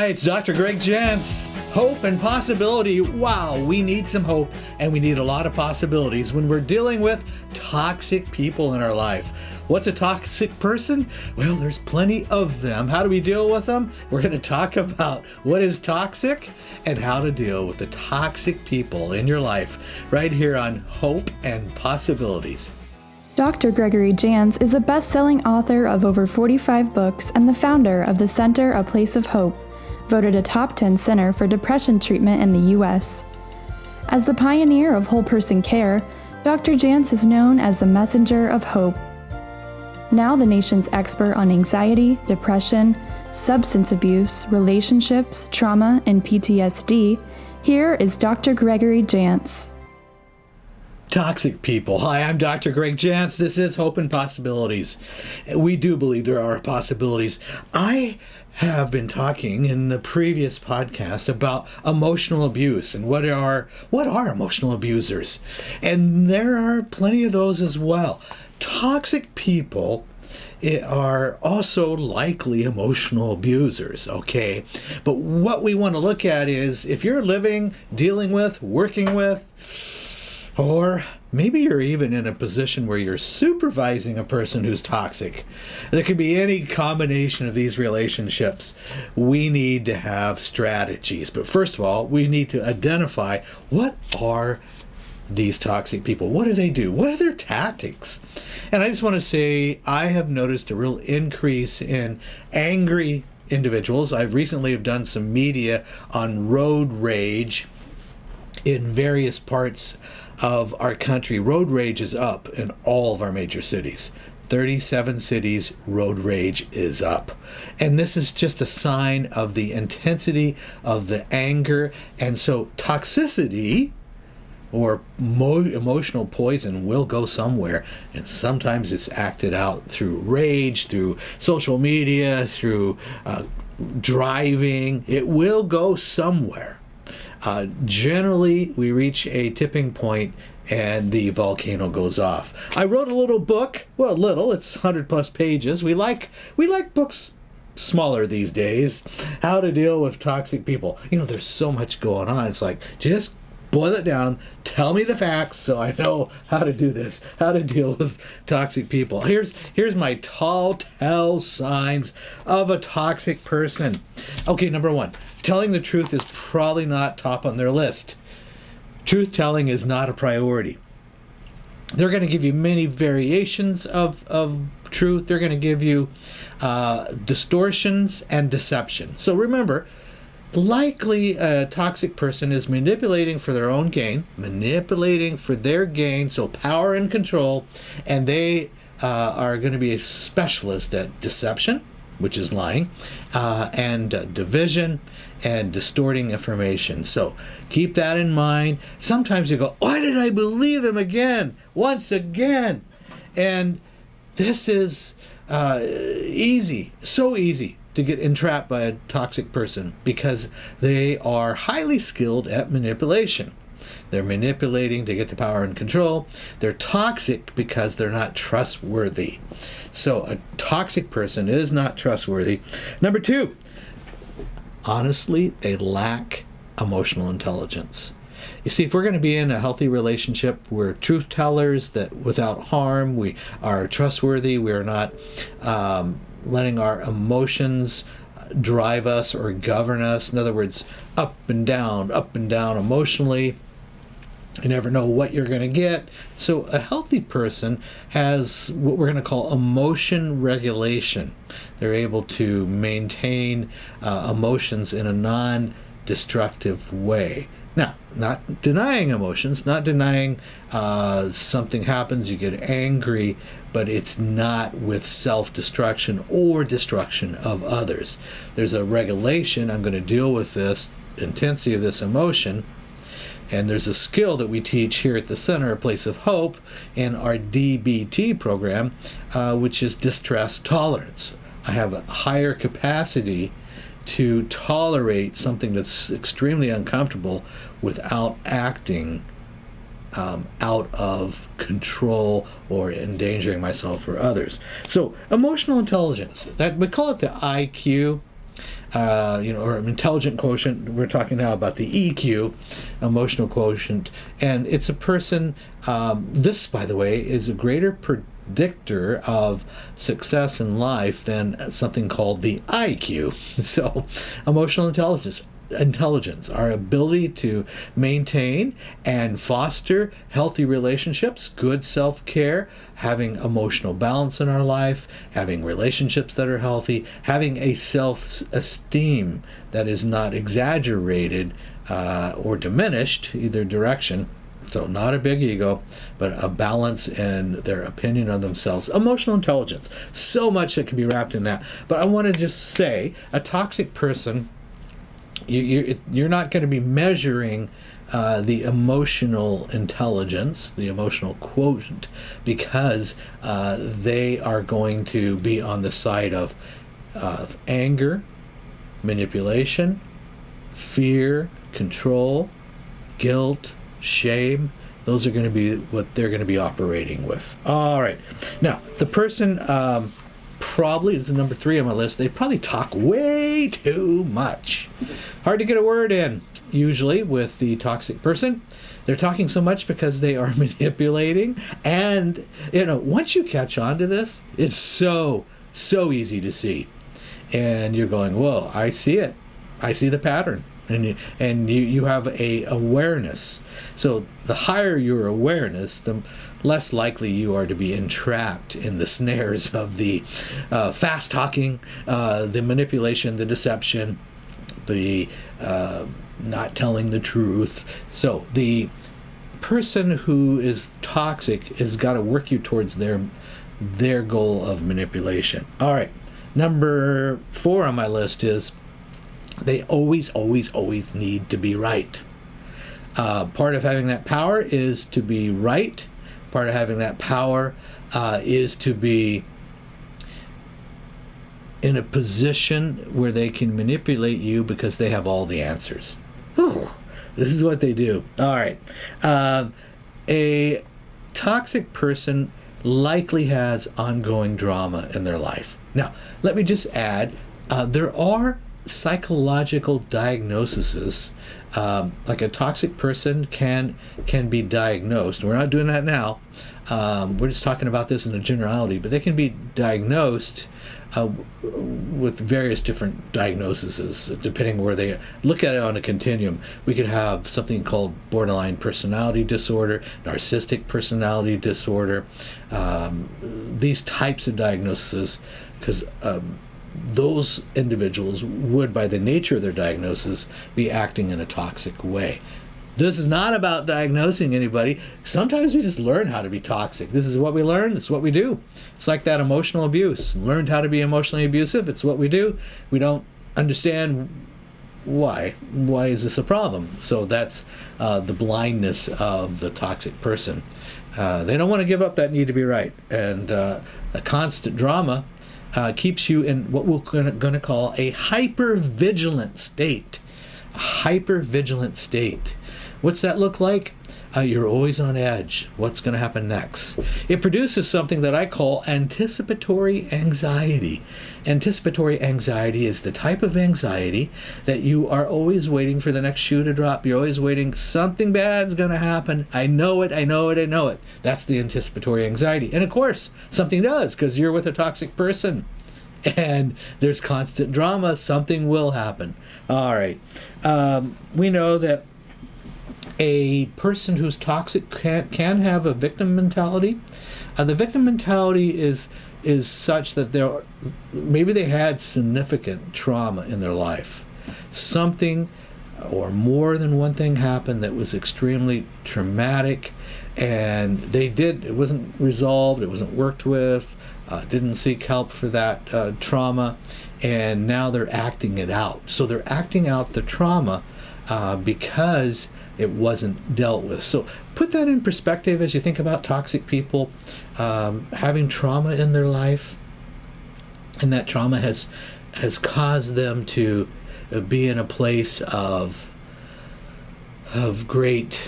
Hi, it's Dr. Greg Jantz. Hope and possibility. Wow, we need some hope and we need a lot of possibilities when we're dealing with toxic people in our life. What's a toxic person? Well, there's plenty of them. How do we deal with them? We're going to talk about what is toxic and how to deal with the toxic people in your life right here on Hope and Possibilities. Dr. Gregory Jantz is a best-selling author of over 45 books and the founder of the Center A Place of Hope, voted a top 10 center for depression treatment in the U.S. As the pioneer of whole person care, Dr. Jantz is known as the messenger of hope. Now the nation's expert on anxiety, depression, substance abuse, relationships, trauma, and PTSD, here is Dr. Gregory Jantz. Toxic people. Hi, I'm Dr. Greg Jantz. This is Hope and Possibilities. We do believe there are possibilities. I have been talking in the previous podcast about emotional abuse and what are emotional abusers. And there are plenty of those as well. Toxic people are also likely emotional abusers, okay? But what we want to look at is if you're living, dealing with, working with, or maybe you're even in a position where you're supervising a person who's toxic. There could be any combination of these relationships. We need to have strategies. But first of all, we need to identify what are these toxic people. What do they do? What are their tactics? And I just want to say I have noticed a real increase in angry individuals. I've recently have done some media on road rage in various parts of our country. Road rage is up in all of our major cities. 37 cities, road rage is up. And this is just a sign of the intensity of the anger. And so toxicity or emotional poison will go somewhere. And sometimes it's acted out through rage, through social media, through driving. It will go somewhere. Generally, we reach a tipping point and the volcano goes off. I wrote a little book. Well, it's 100 plus pages. We like books smaller these days. How to deal with toxic people. There's so much going on. It's like, just boil it down. Tell me the facts so I know how to do this, how to deal with toxic people. Here's my tall signs of a toxic person. Okay, number one, telling the truth is probably not top on their list. Truth telling is not a priority. They're going to give you many variations of truth. They're going to give you distortions and deception. So remember, likely a toxic person is manipulating for their own gain, so power and control, and they are going to be a specialist at deception, which is lying, and division and distorting information. So keep that in mind. Sometimes you go, why did I believe him once again? And this is so easy to get entrapped by a toxic person because they are highly skilled at manipulation. They're manipulating to get the power and control. They're toxic because they're not trustworthy. So a toxic person is not trustworthy. Number two, honestly, they lack emotional intelligence. You see, if we're going to be in a healthy relationship, we're truth tellers that without harm, we are trustworthy, we are not letting our emotions drive us or govern us. In other words, up and down emotionally. You never know what you're going to get. So a healthy person has what we're going to call emotion regulation. They're able to maintain emotions in a non-destructive way. Now, not denying emotions, not denying something happens, you get angry, but it's not with self-destruction or destruction of others. There's a regulation. I'm going to deal with this intensity of this emotion. And there's a skill that we teach here at the Center, A Place of Hope, in our DBT program, which is distress tolerance. I have a higher capacity to tolerate something that's extremely uncomfortable without acting out of control or endangering myself or others. So emotional intelligence, that we call it the IQ. or an intelligent quotient. We're talking now about the EQ, emotional quotient, and it's a person. This, by the way, is a greater predictor of success in life than something called the IQ. So, emotional intelligence, our ability to maintain and foster healthy relationships, good self-care, having emotional balance in our life, having relationships that are healthy, having a self-esteem that is not exaggerated or diminished, either direction. So not a big ego, but a balance in their opinion of themselves. Emotional intelligence. So much that can be wrapped in that. But I want to just say, a toxic person, you're not going to be measuring the emotional intelligence, the emotional quotient, because they are going to be on the side of anger, manipulation, fear, control, guilt, shame. Those are going to be what they're going to be operating with. All right. Now, the person probably, this is number 3 on my list, they probably talk way too much. Hard to get a word in, usually, with the toxic person. They're talking so much because they are manipulating. And, once you catch on to this, it's so easy to see. And you're going, whoa, I see it. I see the pattern. And you have a awareness. So the higher your awareness, the less likely you are to be entrapped in the snares of the fast talking, the manipulation, the deception, the not telling the truth. So the person who is toxic has got to work you towards their goal of manipulation. All right. Number 4 on my list is they always need to be right. Part of having that power is to be right. Part of having that power is to be in a position where they can manipulate you because they have all the answers. Whew. This is what they do. All right. A toxic person likely has ongoing drama in their life. Now, let me just add, there are psychological diagnoses. Like a toxic person can be diagnosed. We're not doing that now. We're just talking about this in a generality, but they can be diagnosed with various different diagnoses, depending where they look at it on a continuum. We could have something called borderline personality disorder, narcissistic personality disorder, these types of diagnoses, because those individuals would, by the nature of their diagnosis, be acting in a toxic way. This is not about diagnosing anybody. Sometimes we just learn how to be toxic. This is what we learn. It's what we do. It's like that emotional abuse. Learned how to be emotionally abusive. It's what we do. We don't understand why. Why is this a problem? So that's the blindness of the toxic person. They don't want to give up that need to be right. And a constant drama keeps you in what we're going to call a hyper-vigilant state. A hyper-vigilant state. What's that look like? You're always on edge. What's going to happen next? It produces something that I call anticipatory anxiety. Anticipatory anxiety is the type of anxiety that you are always waiting for the next shoe to drop. You're always waiting. Something bad's going to happen. I know it. That's the anticipatory anxiety. And of course, something does, because you're with a toxic person. And there's constant drama. Something will happen. All right. We know that a person who's toxic can have a victim mentality. The victim mentality is such that maybe they had significant trauma in their life. Something or more than one thing happened that was extremely traumatic, and it wasn't resolved, it wasn't worked with, didn't seek help for that trauma, and now they're acting it out. So they're acting out the trauma because it wasn't dealt with. So put that in perspective as you think about toxic people having trauma in their life, and that trauma has caused them to be in a place of great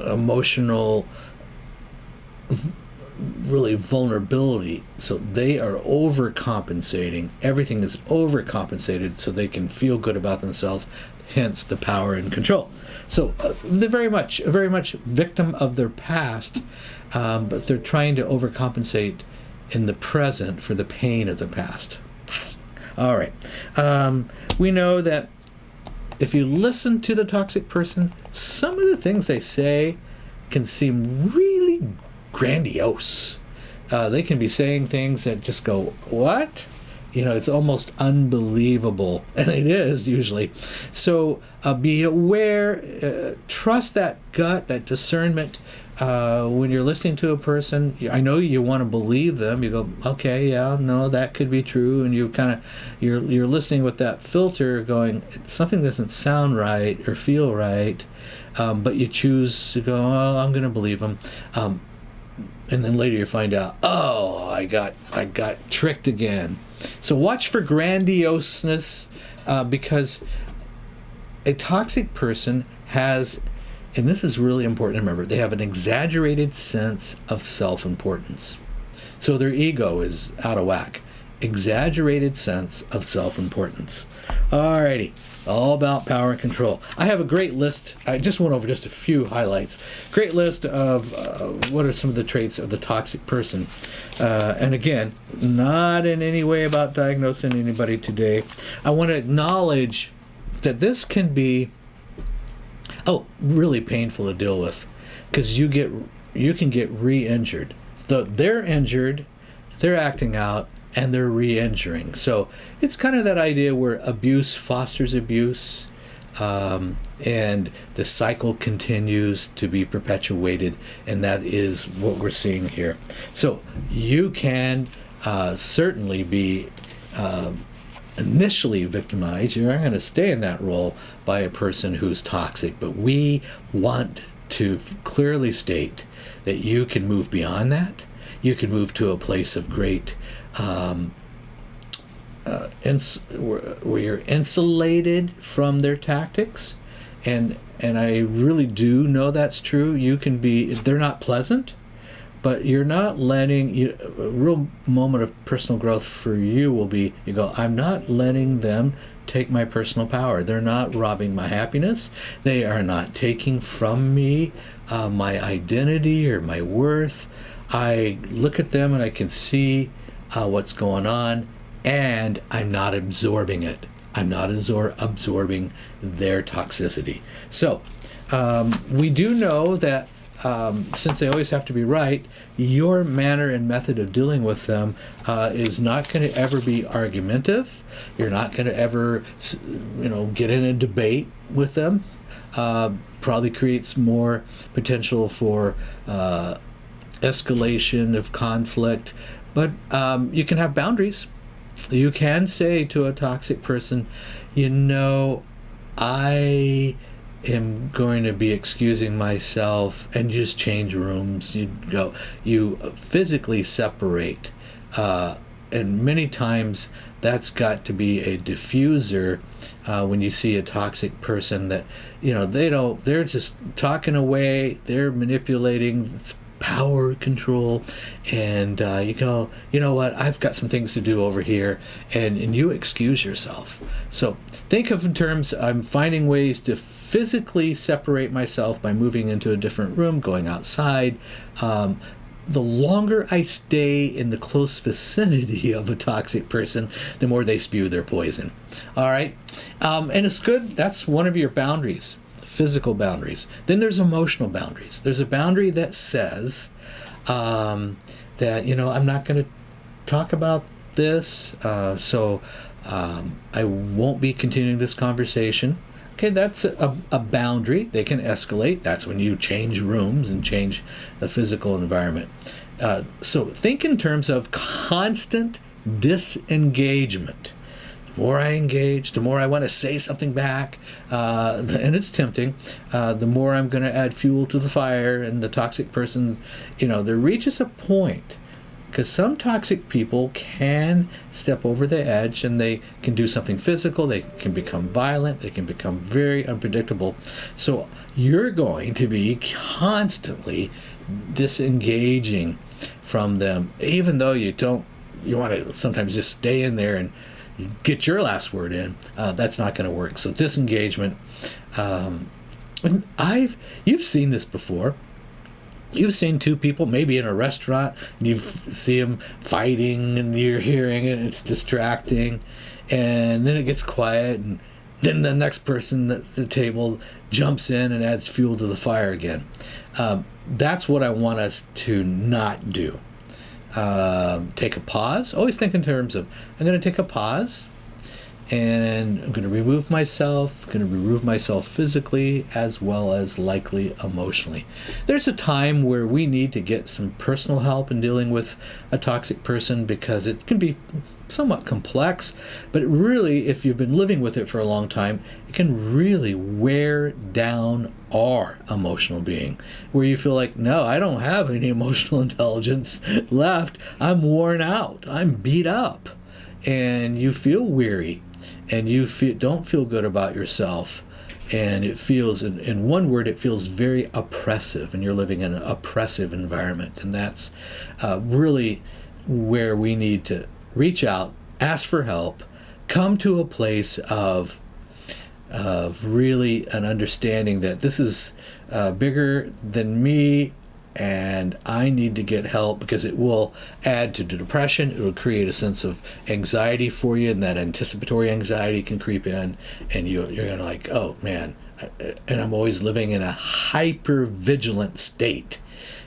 emotional really vulnerability. So they are overcompensating. Everything is overcompensated so they can feel good about themselves, hence the power and control. So they're very much victim of their past, but they're trying to overcompensate in the present for the pain of the past. All right. We know that if you listen to the toxic person, some of the things they say can seem really grandiose. They can be saying things that just go, what? It's almost unbelievable, and it is usually. So be aware, trust that gut, that discernment. When you're listening to a person, I know you want to believe them. You go, okay, yeah, no, that could be true, and you're listening with that filter, going, something doesn't sound right or feel right, but you choose to go, oh, I'm going to believe them. And then later you find out, oh, I got tricked again. So watch for grandioseness, because a toxic person has, and this is really important to remember, they have an exaggerated sense of self-importance. So their ego is out of whack. Exaggerated sense of self-importance. Alrighty. All about power and control. I have a great list. I just went over just a few highlights. Great list of what are some of the traits of the toxic person. And again, not in any way about diagnosing anybody today. I want to acknowledge that this can be, really painful to deal with, because you can get re-injured. So they're injured, they're acting out, and they're re-injuring. So it's kind of that idea where abuse fosters abuse, and the cycle continues to be perpetuated, and that is what we're seeing here. So you can certainly be initially victimized. You're not going to stay in that role by a person who's toxic, but we want to clearly state that you can move beyond that. You can move to a place of great where you're insulated from their tactics, and I really do know that's true. You can be, they're not pleasant, but you're not letting a real moment of personal growth for you will be, you go, I'm not letting them take my personal power. They're not robbing my happiness. They are not taking from me my identity or my worth. I look at them and I can see what's going on, and I'm not absorbing it. I'm not absorbing their toxicity. So we do know that since they always have to be right, your manner and method of dealing with them is not going to ever be argumentative. You're not going to ever, get in a debate with them. Probably creates more potential for escalation of conflict. But you can have boundaries. You can say to a toxic person, I am going to be excusing myself, and just change rooms. You physically separate. And many times that's got to be a diffuser when you see a toxic person that, they're just talking away, they're manipulating, it's power control, and you go, you know what, I've got some things to do over here, and you excuse yourself. So think of in terms, I'm finding ways to physically separate myself by moving into a different room, going outside. The longer I stay in the close vicinity of a toxic person, the more they spew their poison. All right, and it's good. That's one of your boundaries. Physical boundaries. Then there's emotional boundaries. There's a boundary that says that, I'm not going to talk about this, so I won't be continuing this conversation. Okay, that's a boundary. They can escalate. That's when you change rooms and change the physical environment. So think in terms of constant disengagement. The more I engage, the more I want to say something back, and it's tempting, the more I'm going to add fuel to the fire, and the toxic person, there reaches a point, because some toxic people can step over the edge, and they can do something physical, they can become violent, they can become very unpredictable. So you're going to be constantly disengaging from them, even though you want to sometimes just stay in there and get your last word in. That's not going to work. So disengagement. You've seen this before. You've seen two people maybe in a restaurant, and you see them fighting, and you're hearing it, and it's distracting, and then it gets quiet, and then the next person at the table jumps in and adds fuel to the fire again. That's what I want us to not do. Take a pause. Always think in terms of, I'm going to take a pause, and I'm going to remove myself, physically as well as likely emotionally. There's a time where we need to get some personal help in dealing with a toxic person, because it can be somewhat complex, but really, if you've been living with it for a long time, it can really wear down our emotional being, where you feel like, no, I don't have any emotional intelligence left. I'm worn out. I'm beat up. And you feel weary, and you don't feel good about yourself. And it feels, in one word, it feels very oppressive, and you're living in an oppressive environment. And that's really where we need to reach out, ask for help, come to a place of really an understanding that this is bigger than me, and I need to get help, because it will add to the depression. It will create a sense of anxiety for you, and that anticipatory anxiety can creep in, and you're going to like, oh man, and I'm always living in a hyper-vigilant state.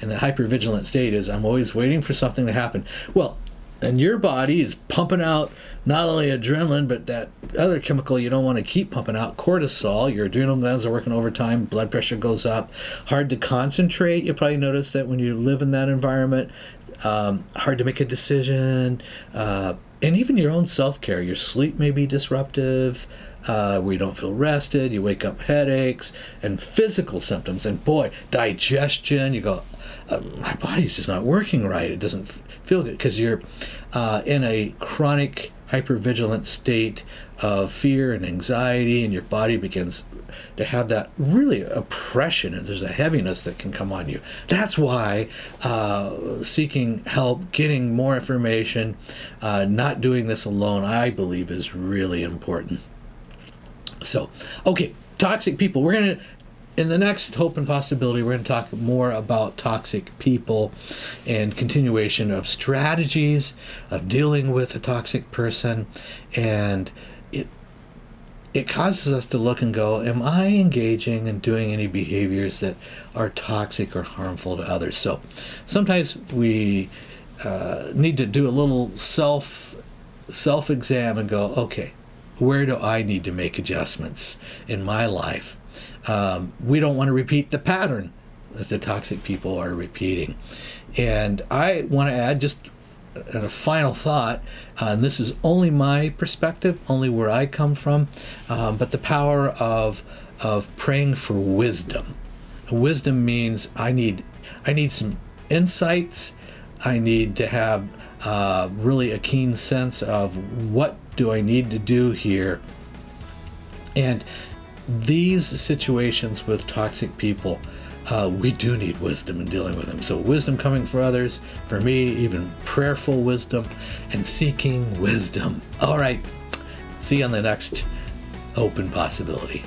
And the hyper-vigilant state is, I'm always waiting for something to happen. Well, and your body is pumping out not only adrenaline, but that other chemical you don't want to keep pumping out, cortisol. Your adrenal glands are working overtime, blood pressure goes up, hard to concentrate. You'll probably notice that when you live in that environment, hard to make a decision, and even your own self-care. Your sleep may be disruptive, where you don't feel rested, you wake up headaches, and physical symptoms. And boy, digestion, you go, my body's just not working right. It doesn't feel good, because you're in a chronic hypervigilant state of fear and anxiety, and your body begins to have that really oppression, and there's a heaviness that can come on you. That's why seeking help, getting more information, not doing this alone, I believe is really important. So, okay, toxic people. We're going to, in the next Hope and Possibility, we're going to talk more about toxic people and continuation of strategies of dealing with a toxic person. And it causes us to look and go, am I engaging and doing any behaviors that are toxic or harmful to others? So sometimes we need to do a little self-exam and go, okay, where do I need to make adjustments in my life? We don't want to repeat the pattern that the toxic people are repeating. And I want to add just a final thought, and this is only my perspective, only where I come from, but the power of praying for wisdom. Wisdom means I need some insights. I need to have really a keen sense of what do I need to do here. And these situations with toxic people, we do need wisdom in dealing with them. So wisdom coming for others, for me, even prayerful wisdom, and seeking wisdom. All right, see you on the next Hope and Possibility.